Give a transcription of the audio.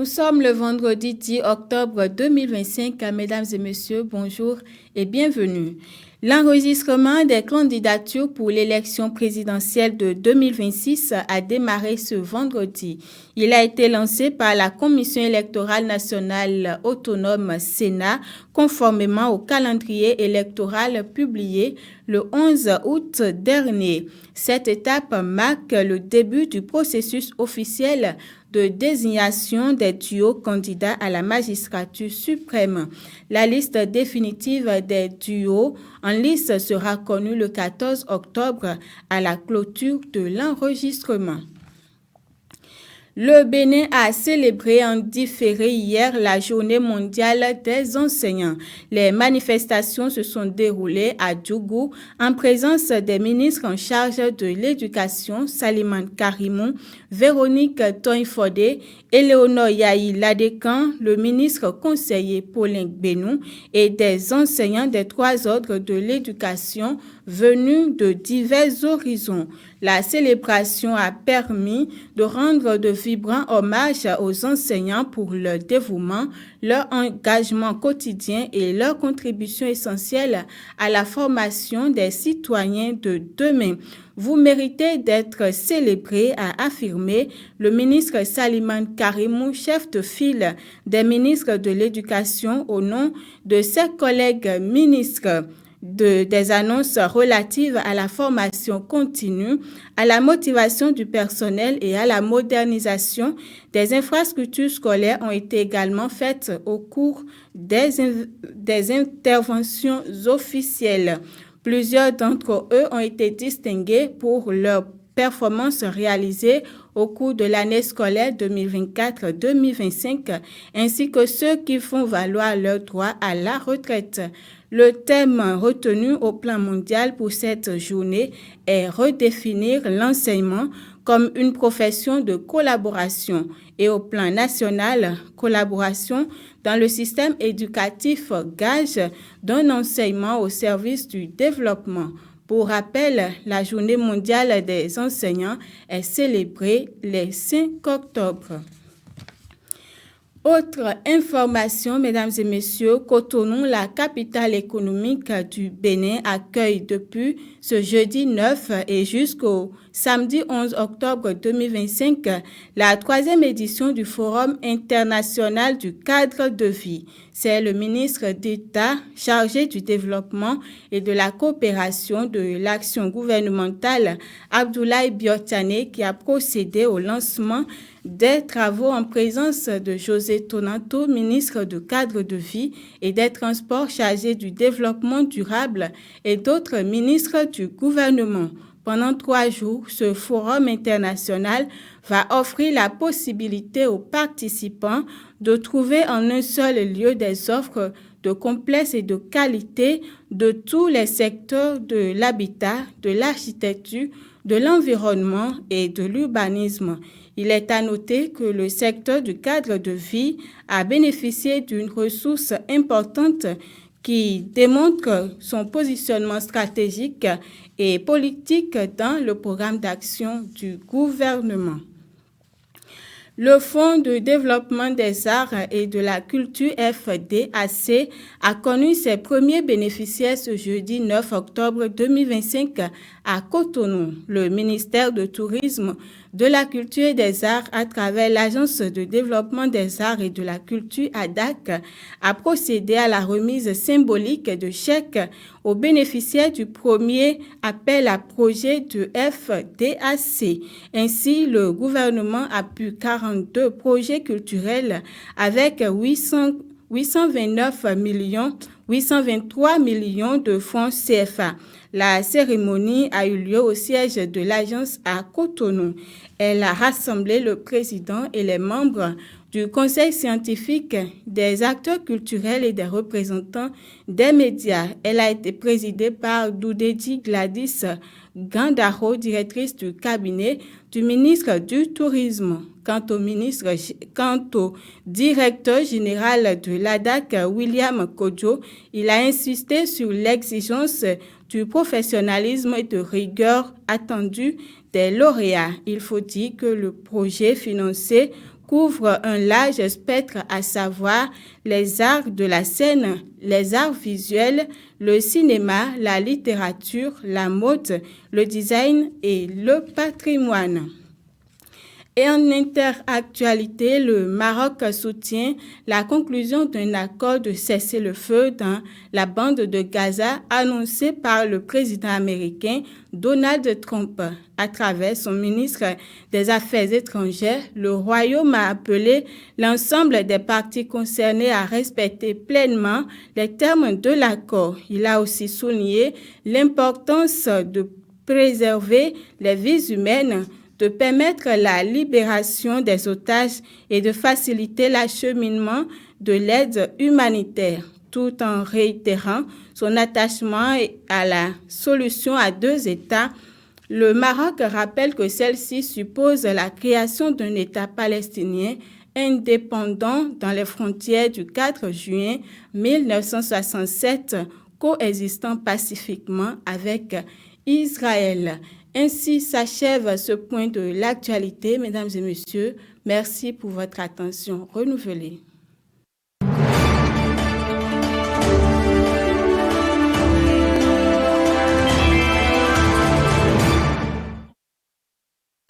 Nous sommes le vendredi 10 octobre 2025. Mesdames et messieurs, bonjour et bienvenue. L'enregistrement des candidatures pour l'élection présidentielle de 2026 a démarré ce vendredi. Il a été lancé par la Commission électorale nationale autonome Sénat, conformément au calendrier électoral publié le 11 août dernier. Cette étape marque le début du processus officiel de désignation des duos candidats à la magistrature suprême. La liste définitive des duos en lice sera connue le 14 octobre à la clôture de l'enregistrement. Le Bénin a célébré en différé hier la Journée mondiale des enseignants. Les manifestations se sont déroulées à Djougou en présence des ministres en charge de l'éducation, Salimane Karimou, Véronique Toinfodé, Éléonore Yahi Ladékan, le ministre conseiller Paulin Benou et des enseignants des trois ordres de l'éducation venus de divers horizons. La célébration a permis de rendre de vibrants hommages aux enseignants pour leur dévouement, leur engagement quotidien et leur contribution essentielle à la formation des citoyens de demain. Vous méritez d'être célébrés, a affirmé le ministre Salimane Karimou, chef de file des ministres de l'Éducation, au nom de ses collègues ministres. Des annonces relatives à la formation continue, à la motivation du personnel et à la modernisation des infrastructures scolaires ont été également faites au cours des interventions officielles. Plusieurs d'entre eux ont été distingués pour leurs performances réalisées au cours de l'année scolaire 2024-2025, ainsi que ceux qui font valoir leur droit à la retraite. Le thème retenu au plan mondial pour cette journée est redéfinir l'enseignement comme une profession de collaboration et au plan national, collaboration dans le système éducatif, gage d'un enseignement au service du développement. Pour rappel, la Journée mondiale des enseignants est célébrée le 5 octobre. Autre information, mesdames et messieurs, Cotonou, la capitale économique du Bénin, accueille depuis ce jeudi 9 et jusqu'au samedi 11 octobre 2025 la 3e édition du Forum international du cadre de vie. C'est le ministre d'État chargé du développement et de la coopération de l'action gouvernementale, Abdoulaye Biotane, qui a procédé au lancement des travaux en présence de José Tonanto, ministre du cadre de vie et des transports chargé du développement durable et d'autres ministres du gouvernement. Pendant 3 jours, ce forum international va offrir la possibilité aux participants de trouver en un seul lieu des offres de complexe et de qualité de tous les secteurs de l'habitat, de l'architecture, de l'environnement et de l'urbanisme. Il est à noter que le secteur du cadre de vie a bénéficié d'une ressource importante qui démontre son positionnement stratégique et politique dans le programme d'action du gouvernement. Le Fonds de développement des arts et de la culture FDAC a connu ses premiers bénéficiaires ce jeudi 9 octobre 2025 à Cotonou. Le ministère du Tourisme, de la Culture et des Arts, à travers l'Agence de développement des arts et de la culture ADAC, a procédé à la remise symbolique de chèques aux bénéficiaires du premier appel à projet de FDAC. Ainsi, le gouvernement a pu 42 projets culturels avec 823 millions de francs CFA. La cérémonie a eu lieu au siège de l'agence à Cotonou. Elle a rassemblé le président et les membres du conseil scientifique, des acteurs culturels et des représentants des médias. Elle a été présidée par Doudedi Gladys Gandaro, directrice du cabinet du ministre du Tourisme. Quant au directeur général de l'ADAC, William Kodjo, il a insisté sur l'exigence du professionnalisme et de rigueur attendu des lauréats. Il faut dire que le projet financé couvre un large spectre, à savoir les arts de la scène, les arts visuels, le cinéma, la littérature, la mode, le design et le patrimoine. Et en interactualité, le Maroc soutient la conclusion d'un accord de cessez-le-feu dans la bande de Gaza annoncé par le président américain Donald Trump. À travers son ministre des Affaires étrangères, le Royaume a appelé l'ensemble des parties concernées à respecter pleinement les termes de l'accord. Il a aussi souligné l'importance de préserver les vies humaines, de permettre la libération des otages et de faciliter l'acheminement de l'aide humanitaire, tout en réitérant son attachement à la solution à deux États. Le Maroc rappelle que celle-ci suppose la création d'un État palestinien indépendant dans les frontières du 4 juin 1967, coexistant pacifiquement avec Israël. Ainsi s'achève ce point de l'actualité, mesdames et messieurs. Merci pour votre attention renouvelée.